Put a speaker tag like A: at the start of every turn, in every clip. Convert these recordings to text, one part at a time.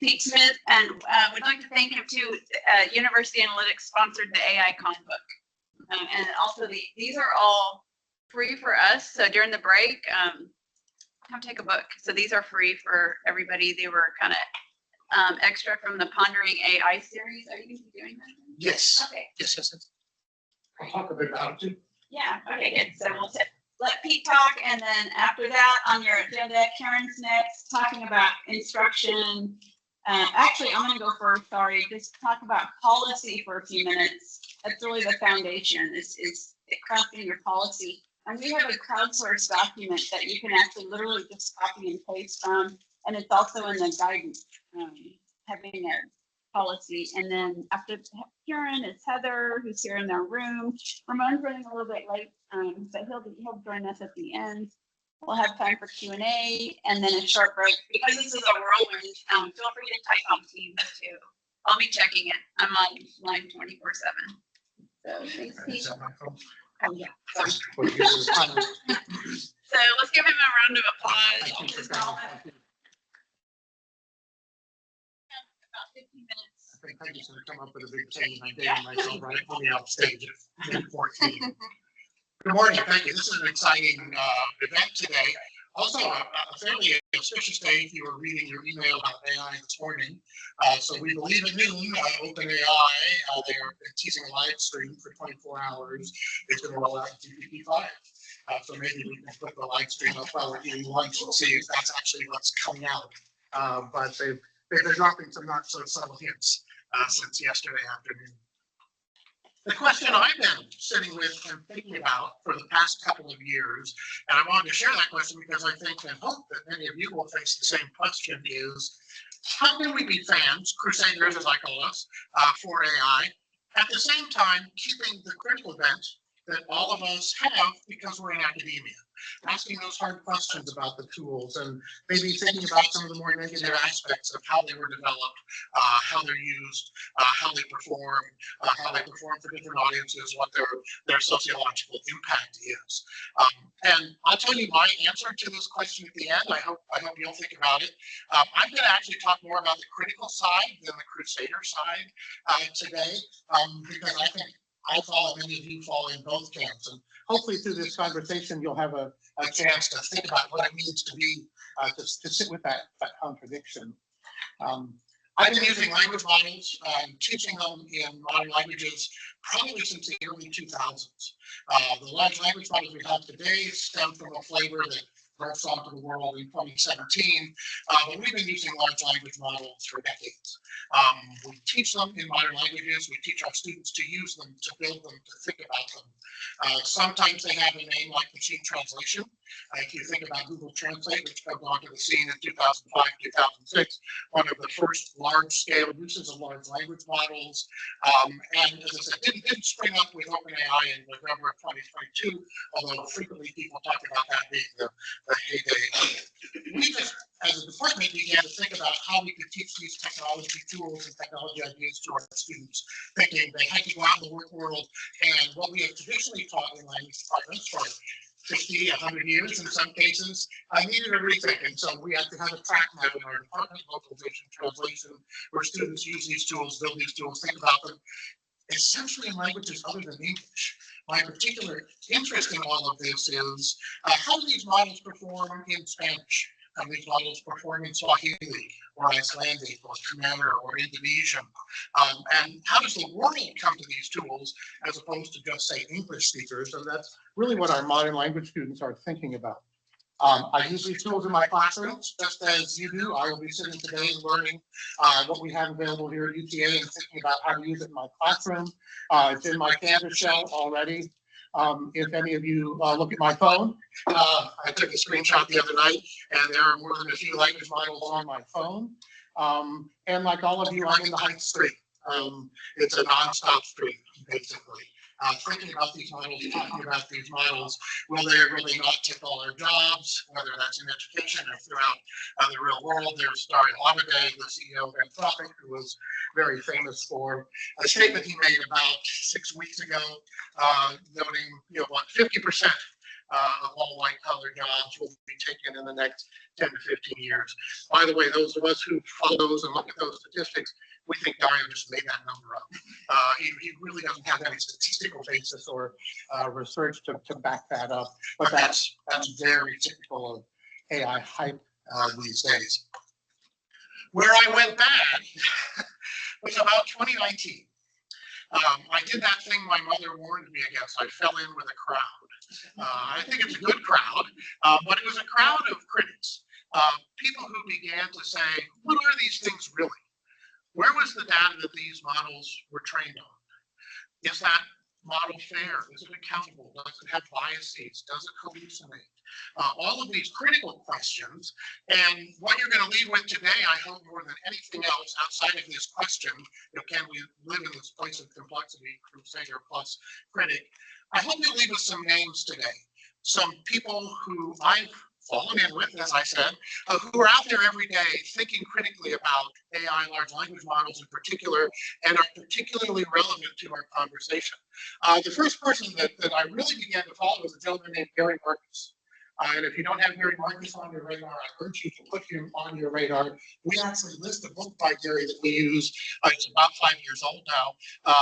A: Pete Smith, and would like to thank him too. University Analytics sponsored the AI Con book, and also these are all free for us. So during the break, come take a book. So these are free for everybody. They were kind of extra from the Pondering AI series. Are you going to be doing that?
B: Yes.
A: Okay.
B: Yes. I'll talk a bit about it too.
A: Yeah. Okay. Good. So we'll let Pete talk, and then after that, on your agenda, Karen's next, talking about instruction. Actually, I'm going to go first. Sorry, just talk about policy for a few minutes. That's really the foundation. Is crafting your policy. And we have a crowdsourced document that you can actually literally just copy and paste from, and it's also in the guidance, having a policy. And then after Karen is Heather, who's here in their room. Ramon's running a little bit late, but he'll join us at the end. We'll have time for Q&A and then a short break. Because this is a whirlwind, feel free to type on Teams too. I'll be checking it. I'm on line 24/7. So thanks, Pete. Oh, yeah. Sorry. So let's give him a round of applause.
B: Thank you for
A: About
B: coming.
A: 15 minutes.
B: I think Peggy's going to come up with a big change. I'm dating myself right on the outstage at 14. Good morning. Thank you. This is an exciting event today. Also, a fairly auspicious day if you were reading your email about AI this morning. So we believe at noon, OpenAI, they're teasing a live stream for 24 hours. It's going to roll out GPT-5. So maybe we can put the live stream up while we're eating lunch and see if that's actually what's coming out. But they've been dropping some not so subtle hints since yesterday afternoon. The question I've been sitting with and thinking about for the past couple of years, and I wanted to share that question because I think and hope that many of you will face the same question, is how can we be fans, crusaders as I call us, for AI, at the same time keeping the critical bent that all of us have because we're in academia, asking those hard questions about the tools and maybe thinking about some of the more negative aspects of how they were developed, how they're used, how they perform for different audiences, what their sociological impact is. And I'll tell you my answer to this question at the end. I hope you'll think about it. I'm going to actually talk more about the critical side than the crusader side today, because I think I fall, many of you fall in both camps. And hopefully through this conversation, you'll have a chance to think about what it means to be, to sit with that contradiction. I've been using language models, teaching them in modern languages probably since the early 2000s. The large language models we have today stem from a flavor that burst onto the world in 2017, but we've been using large language models for decades. We teach them in modern languages. We teach our students to use them, to build them, to think about them. Sometimes they have a name like machine translation. If you think about Google Translate, which comes onto the scene in 2005, 2006, one of the first large-scale uses of large language models. And as I said, didn't spring up with OpenAI in November of 2022, although frequently people talk about that being the heyday of it. We just, as a department, began to think about how we could teach these technology tools and technology ideas to our students, thinking they had to go out in the work world, and what we have traditionally taught in language departments for 50, 100 years in some cases, needed a rethink. And so we had to have a track now in our department, localization, translation, where students use these tools, build these tools, think about them, essentially in languages other than English. My particular interest in all of this is how do these models perform in Spanish? How do these models perform in Swahili or Icelandic or Khmer or Indonesian? And how does the world come to these tools as opposed to just, say, English speakers? And that's really what our modern language students are thinking about. I use these tools in my classrooms, just as you do. I will be sitting today learning what we have available here at UTA and thinking about how to use it in my classroom. It's in my Canvas shell already. If any of you look at my phone, I took a screenshot the other night, and there are more than a few language models on my phone. And like all of you, I'm in the Heights stream. It's a nonstop stream, basically. Thinking about these models, talking about these models, will they really not take all our jobs, whether that's in education or throughout the real world. There's Dario Amodei, the CEO of Anthropic, who was very famous for a statement he made about 6 weeks ago, noting, what 50% of all white-collar jobs will be taken in the next 10 to 15 years. By the way, those of us who follow those and look at those statistics, we think Dario just made that number up. He really doesn't have any statistical basis or research to back that up, but that's very typical of AI hype these days. Where I went bad was about 2019. I did that thing my mother warned me against. I fell in with a crowd. I think it's a good crowd, but it was a crowd of critics, people who began to say, what are these things really? Where was the data that these models were trained on? Is that model fair? Is it accountable? Does it have biases? Does it hallucinate? All of these critical questions. And what you're going to leave with today, I hope more than anything else outside of this question, can we live in this place of complexity, crusader plus critic? I hope you'll leave with some names today. Some people who I've fallen in with, as I said, who are out there every day thinking critically about AI, large language models in particular, and are particularly relevant to our conversation. The first person that I really began to follow was a gentleman named Gary Marcus. And if you don't have Gary Marcus on your radar, I urge you to put him on your radar. We actually list a book by Gary that we use. It's about 5 years old now.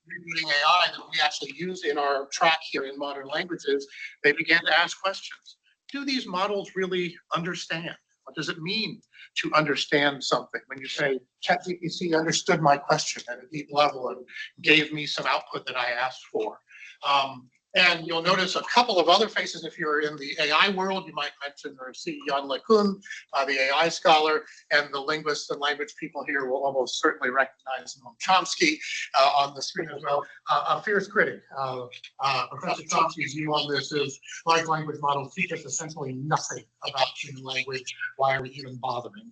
B: Rebooting AI that we actually use in our track here in modern languages. They began to ask questions. Do these models really understand? What does it mean to understand something? When you say ChatGPT understood my question at a deep level and gave me some output that I asked for. And you'll notice a couple of other faces. If you're in the AI world, you might mention or see Jan LeCun, the AI scholar, and the linguists and language people here will almost certainly recognize Noam Chomsky on the screen as well. A fierce critic. Professor Chomsky's view on this is large language models teach us essentially nothing about human language. Why are we even bothering?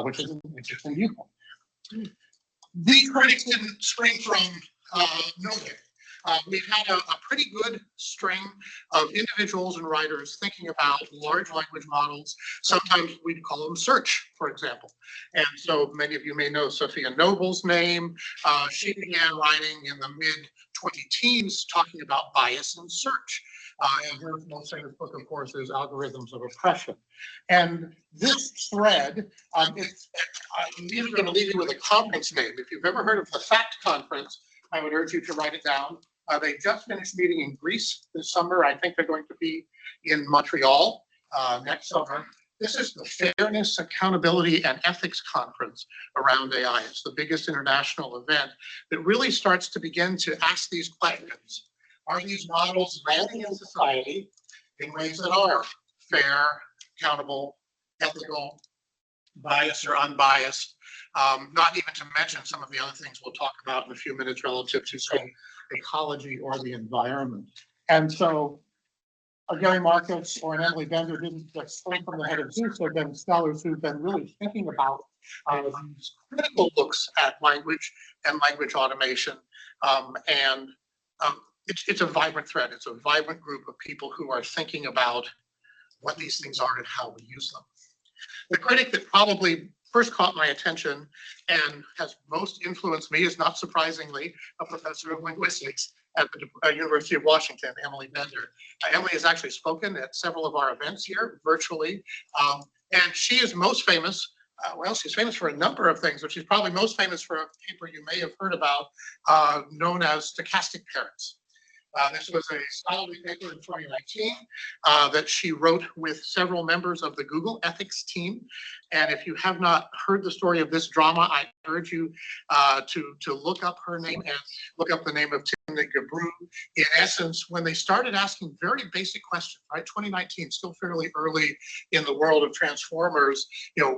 B: Which is an interesting viewpoint. These critics didn't spring from nowhere. We've had a pretty good string of individuals and writers thinking about large language models. Sometimes we'd call them search, for example. And so many of you may know Sophia Noble's name. She began writing in the mid-20-teens talking about bias in search. And her most famous book, of course, is Algorithms of Oppression. And this thread, I'm even going to leave you with a conference name. If you've ever heard of the FACT conference, I would urge you to write it down. They just finished meeting in Greece this summer. I think they're going to be in Montreal next summer. This is the Fairness, Accountability, and Ethics Conference around AI. It's the biggest international event that really starts to begin to ask these questions. Are these models landing in society in ways that are fair, accountable, ethical, biased or unbiased? Not even to mention some of the other things we'll talk about in a few minutes relative to, say, ecology or the environment. And so Gary Marcus or an Emily Bender didn't just spring from the head of Zeus. They've been scholars who've been really thinking about these critical looks at language and language automation. It's a vibrant thread. It's a vibrant group of people who are thinking about what these things are and how we use them. The critic that probably first caught my attention and has most influenced me is, not surprisingly, a professor of linguistics at the University of Washington, Emily Bender. Emily has actually spoken at several of our events here virtually, and she is most famous. Well, she's famous for a number of things, but she's probably most famous for a paper you may have heard about known as stochastic parents. This was a scholarly paper in 2019 that she wrote with several members of the Google ethics team. And if you have not heard the story of this drama, I urge you to look up her name and look up the name of Tim Gabru. In essence, when they started asking very basic questions, right? 2019, still fairly early in the world of transformers.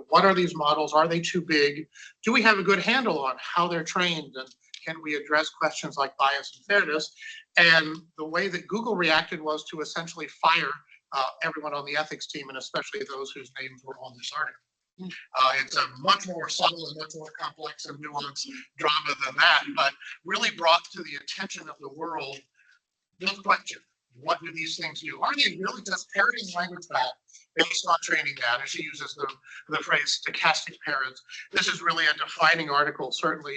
B: What are these models? Are they too big? Do we have a good handle on how they're trained? And can we address questions like bias and fairness? And the way that Google reacted was to essentially fire everyone on the ethics team, and especially those whose names were on this article. It's a much more subtle and much more complex and nuanced drama than that, but really brought to the attention of the world this question: what do these things do? Are they really just parroting language back based on training data. She uses the phrase stochastic parents. This is really a defining article, certainly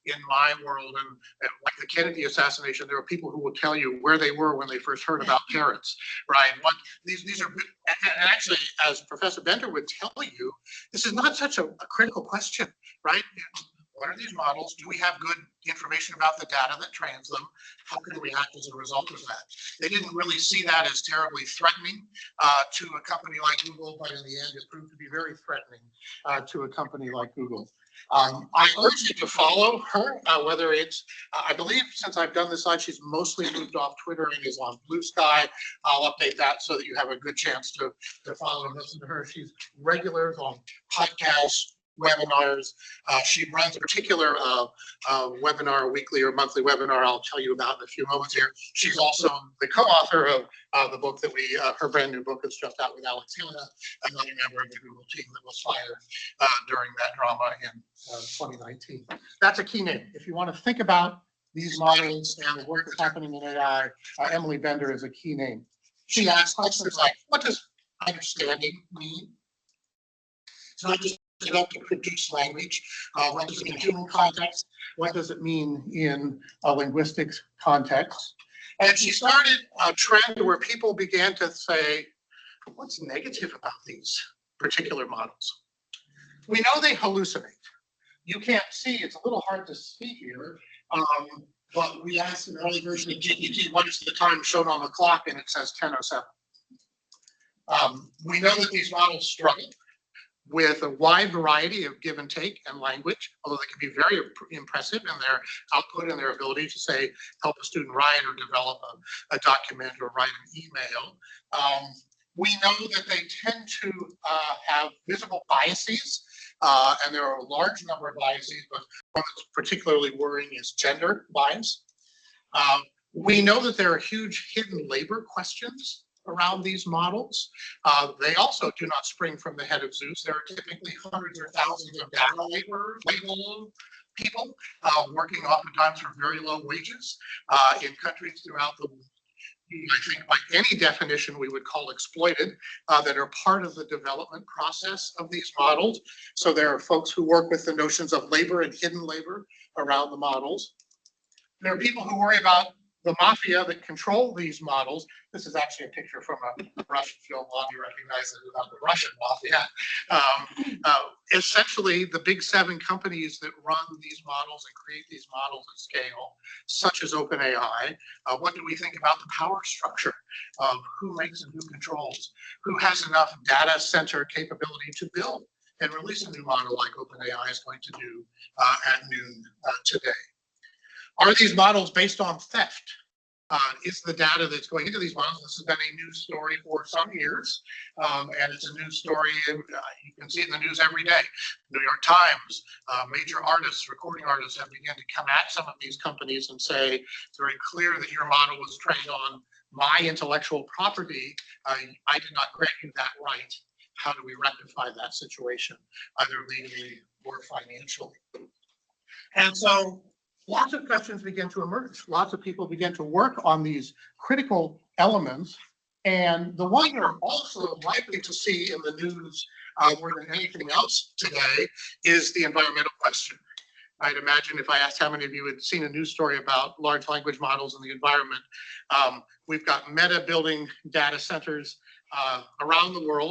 B: in my world. And like the Kennedy assassination, there are people who will tell you where they were when they first heard about parents, right? These are, and actually, as Professor Bender would tell you, this is not such a critical question, right? What are these models? Do we have good information about the data that trains them? How can we act as a result of that? They didn't really see that as terribly threatening to a company like Google, but in the end, it proved to be very threatening to a company like Google. I urge you to follow her, whether it's, I believe since I've done this slide, she's mostly moved off Twitter and is on Blue Sky. I'll update that so that you have a good chance to follow and listen to her. She's regular on podcasts, webinars. She runs a particular webinar, weekly or monthly webinar I'll tell you about in a few moments here. She's also the co-author of the book that her brand new book is just out with Alex Hanna, another member of the Google team that was fired during that drama in 2019. That's a key name. If you want to think about these models and the work that's happening in AI, Emily Bender is a key name. She asks questions like, what does understanding mean? It's not just enough to produce language. What does it mean in human context? What does it mean in a linguistics context? And she started a trend where people began to say, what's negative about these particular models? We know they hallucinate. You can't see, it's a little hard to see here, but we asked an early version of GPT, what is the time shown on the clock? And it says 10:07. We know that these models struggle with a wide variety of give and take and language, although they can be very impressive in their output and their ability to say, help a student write or develop a document or write an email. We know that they tend to have visible biases, and there are a large number of biases, but one that's particularly worrying is gender bias. We know that there are huge hidden labor questions around these models. They also do not spring from the head of Zeus. There are typically hundreds or thousands of data labor people working oftentimes for very low wages in countries throughout the world. I think by any definition we would call exploited, that are part of the development process of these models. So there are folks who work with the notions of labor and hidden labor around the models. There are people who worry about the mafia that control these models. This is actually a picture from a Russian film. A lot of you recognize it about the Russian mafia. Essentially, the big 7 companies that run these models and create these models at scale, such as OpenAI. What do we think about the power structure of who makes and who controls? Who has enough data center capability to build and release a new model like OpenAI is going to do at noon today? Are these models based on theft? Is the data that's going into these models? This has been a news story for some years, and it's a news story. You can see it in the news every day. New York Times, major artists, recording artists have begun to come at some of these companies and say, it's very clear that your model was trained on my intellectual property. I did not grant you that right. How do we rectify that situation, either legally or financially? And so lots of questions begin to emerge. Lots of people begin to work on these critical elements. And the one you're also likely to see in the news more than anything else today is the environmental question. I'd imagine if I asked how many of you had seen a news story about large language models in the environment, we've got Meta building data centers around the world